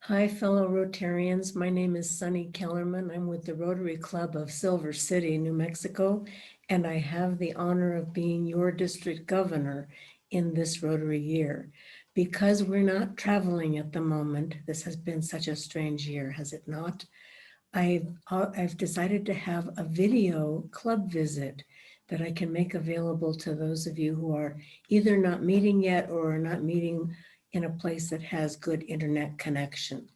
Hi, fellow Rotarians. My name is Sunny Kellerman. I'm with the Rotary Club of Silver City, New Mexico, and I have the honor of being your district governor in this Rotary year. Because we're not traveling at the moment, this has been such a strange year, has it not? I've decided to have a video club visit that I can make available to those of you who are either not meeting yet or are not meeting in a place that has good internet connection.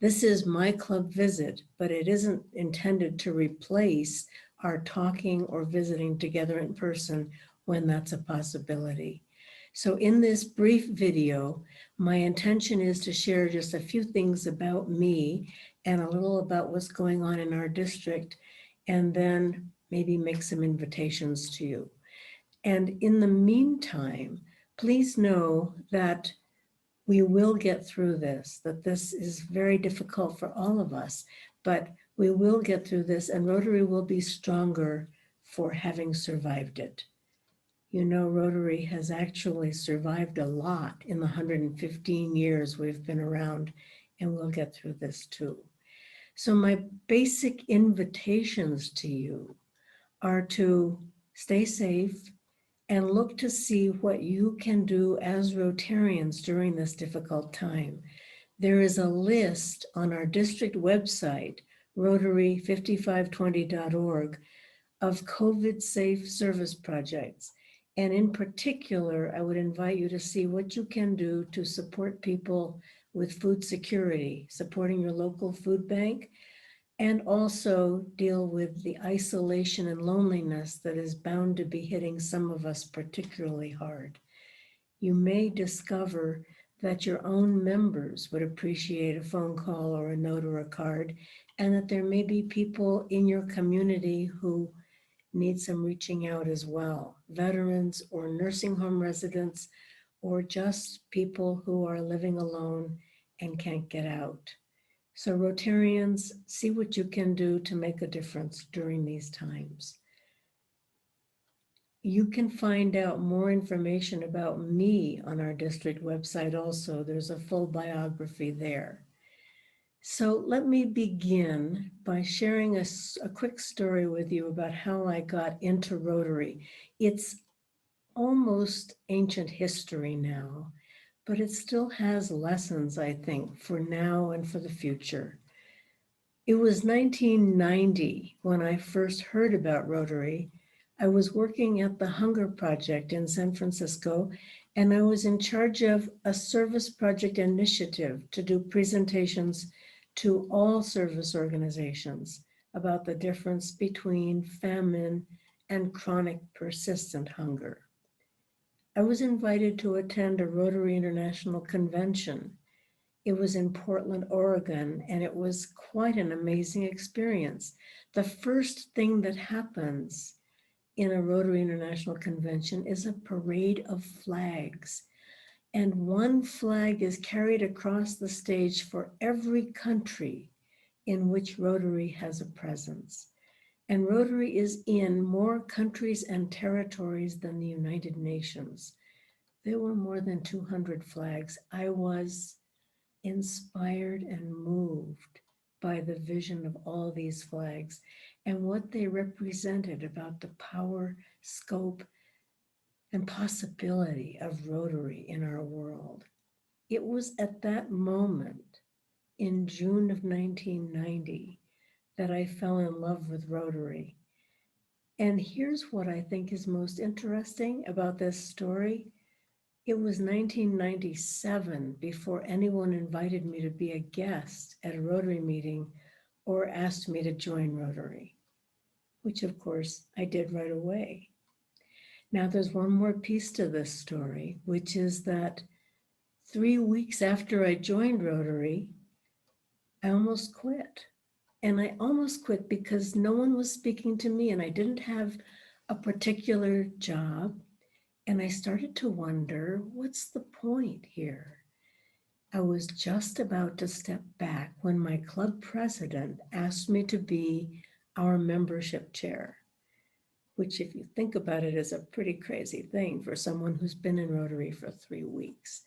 This is my club visit, but it isn't intended to replace our talking or visiting together in person when that's a possibility. So in this brief video, my intention is to share just a few things about me and a little about what's going on in our district, and then maybe make some invitations to you. And in the meantime, please know that we will get through this, that this is very difficult for all of us, but we will get through this, and Rotary will be stronger for having survived it. You know, Rotary has actually survived a lot in the 115 years we've been around, and we'll get through this too. So my basic invitations to you are to stay safe and look to see what you can do as Rotarians during this difficult time. There is a list on our district website, rotary5520.org, of COVID-safe service projects. And in particular, I would invite you to see what you can do to support people with food security, supporting your local food bank, and also deal with the isolation and loneliness that is bound to be hitting some of us particularly hard. You may discover that your own members would appreciate a phone call or a note or a card, and that there may be people in your community who need some reaching out as well, veterans or nursing home residents, or just people who are living alone and can't get out. So Rotarians, see what you can do to make a difference during these times. You can find out more information about me on our district website also. There's a full biography there. So let me begin by sharing a quick story with you about how I got into Rotary. It's almost ancient history now, but it still has lessons, I think, for now and for the future. It was 1990 when I first heard about Rotary. I was working at the Hunger Project in San Francisco, and I was in charge of a service project initiative to do presentations to all service organizations about the difference between famine and chronic persistent hunger. I was invited to attend a Rotary International Convention. It was in Portland, Oregon, and it was quite an amazing experience. The first thing that happens in a Rotary International Convention is a parade of flags. And one flag is carried across the stage for every country in which Rotary has a presence. And Rotary is in more countries and territories than the United Nations. There were more than 200 flags. I was inspired and moved by the vision of all these flags and what they represented about the power, scope, and possibility of Rotary in our world. It was at that moment in June of 1990 that I fell in love with Rotary. And here's what I think is most interesting about this story. It was 1997 before anyone invited me to be a guest at a Rotary meeting or asked me to join Rotary, which of course I did right away. Now there's one more piece to this story, which is that 3 weeks after I joined Rotary, I almost quit. And I almost quit because no one was speaking to me and I didn't have a particular job. And I started to wonder, what's the point here? I was just about to step back when my club president asked me to be our membership chair, which if you think about it is a pretty crazy thing for someone who's been in Rotary for 3 weeks.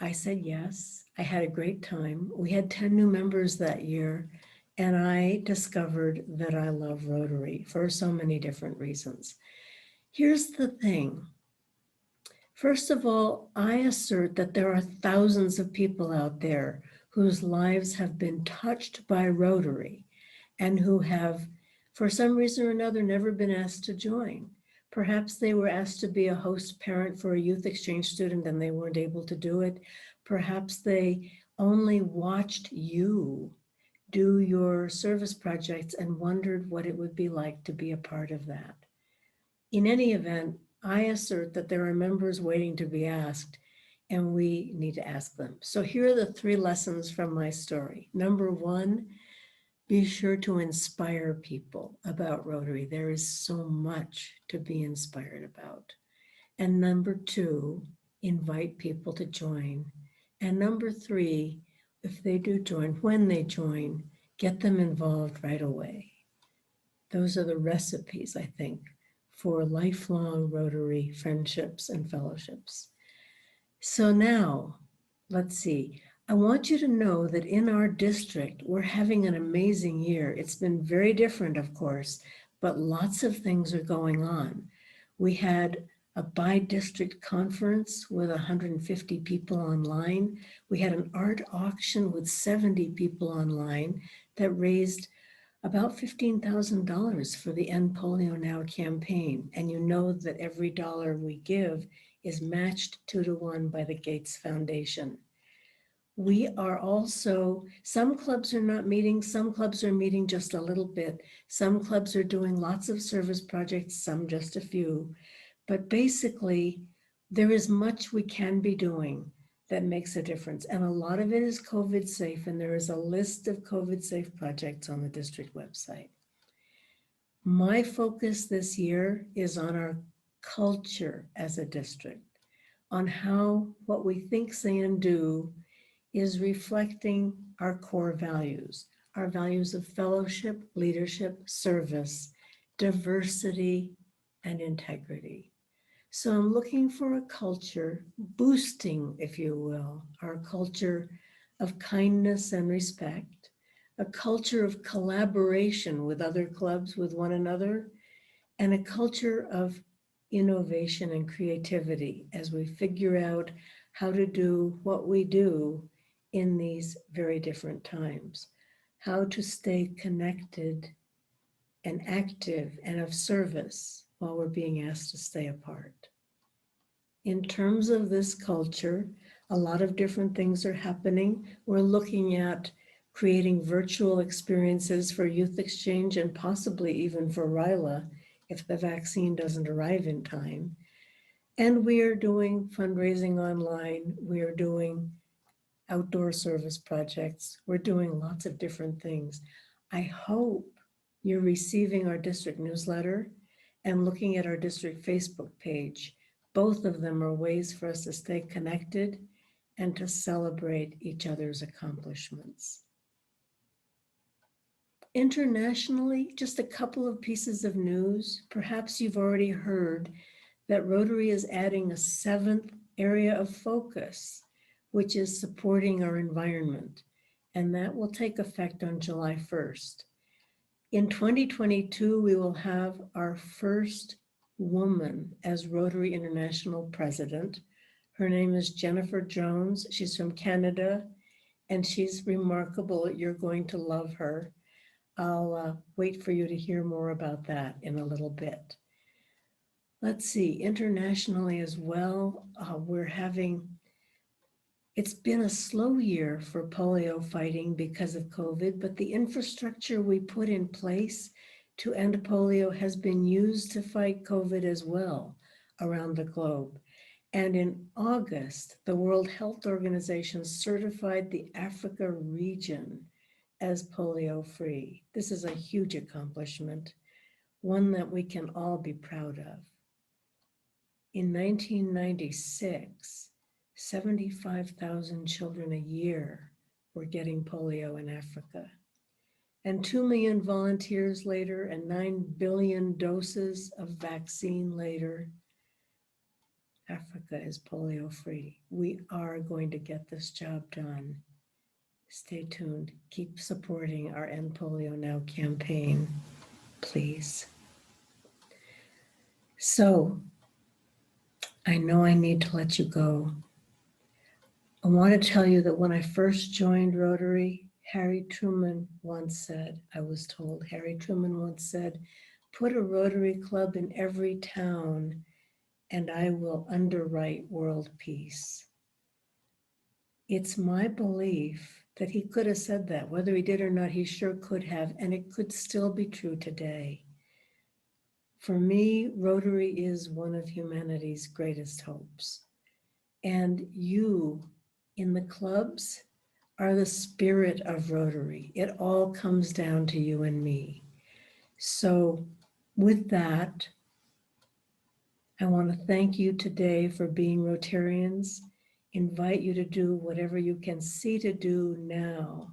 I said yes. I had a great time. We had 10 new members that year, and I discovered that I love Rotary for so many different reasons. Here's the thing. First of all, I assert that there are thousands of people out there whose lives have been touched by Rotary and who have, for some reason or another, never been asked to join. Perhaps they were asked to be a host parent for a youth exchange student and they weren't able to do it. Perhaps they only watched you do your service projects and wondered what it would be like to be a part of that. In any event, I assert that there are members waiting to be asked, and we need to ask them. So here are the 3 lessons from my story. Number 1, be sure to inspire people about Rotary. There is so much to be inspired about. And number 2, invite people to join. And number 3, if they do join, when they join, get them involved right away. Those are the recipes, I think, for lifelong Rotary friendships and fellowships. So now, let's see. I want you to know that in our district, we're having an amazing year. It's been very different, of course, but lots of things are going on. We had a bi-district conference with 150 people online. We had an art auction with 70 people online that raised about $15,000 for the End Polio Now campaign. And you know that every dollar we give is matched 2-to-1 by the Gates Foundation. We are also, some clubs are not meeting, some clubs are meeting just a little bit. Some clubs are doing lots of service projects, some just a few. But basically, there is much we can be doing that makes a difference. And a lot of it is COVID safe, and there is a list of COVID safe projects on the district website. My focus this year is on our culture as a district, on how what we think, say, and do is reflecting our core values, our values of fellowship, leadership, service, diversity, and integrity. So I'm looking for a culture, boosting, if you will, our culture of kindness and respect, a culture of collaboration with other clubs, with one another, and a culture of innovation and creativity as we figure out how to do what we do in these very different times, how to stay connected and active and of service while we're being asked to stay apart. In terms of this culture, a lot of different things are happening. We're looking at creating virtual experiences for youth exchange and possibly even for RILA if the vaccine doesn't arrive in time. And we are doing fundraising online. We are doing outdoor service projects. We're doing lots of different things. I hope you're receiving our district newsletter and looking at our district Facebook page. Both of them are ways for us to stay connected and to celebrate each other's accomplishments. Internationally, just a couple of pieces of news. Perhaps you've already heard that Rotary is adding a 7th area of focus, which is supporting our environment, and that will take effect on July 1st. In 2022, we will have our first woman as Rotary International President. Her name is Jennifer Jones. She's from Canada, and she's remarkable. You're going to love her. I'll wait for you to hear more about that in a little bit. Let's see, internationally as well, it's been a slow year for polio fighting because of COVID, but the infrastructure we put in place to end polio has been used to fight COVID as well around the globe. And in August, the World Health Organization certified the Africa region as polio-free. This is a huge accomplishment, one that we can all be proud of. In 1996, 75,000 children a year were getting polio in Africa. And 2 million volunteers later and 9 billion doses of vaccine later, Africa is polio free. We are going to get this job done. Stay tuned. Keep supporting our End Polio Now campaign, please. So I know I need to let you go. I want to tell you that when I first joined Rotary, Harry Truman once said, Harry Truman once said, put a Rotary Club in every town and I will underwrite world peace. It's my belief that he could have said that. Whether he did or not, he sure could have, and it could still be true today. For me, Rotary is one of humanity's greatest hopes. And you in the clubs are the spirit of Rotary. It all comes down to you and me. So with that, I want to thank you today for being Rotarians, invite you to do whatever you can see to do now.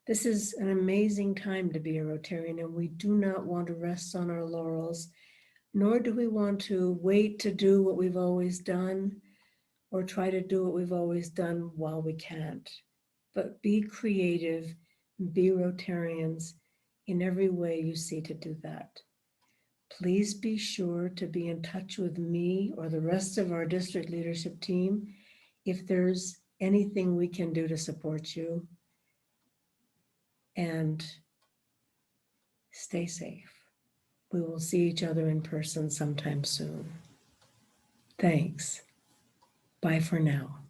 This is an amazing time to be a Rotarian, and we do not want to rest on our laurels, nor do we want to wait to do what we've always done or try to do what we've always done while we can't. But be creative, be Rotarians in every way you see to do that. Please be sure to be in touch with me or the rest of our district leadership team if there's anything we can do to support you. And stay safe. We will see each other in person sometime soon. Thanks. Bye for now.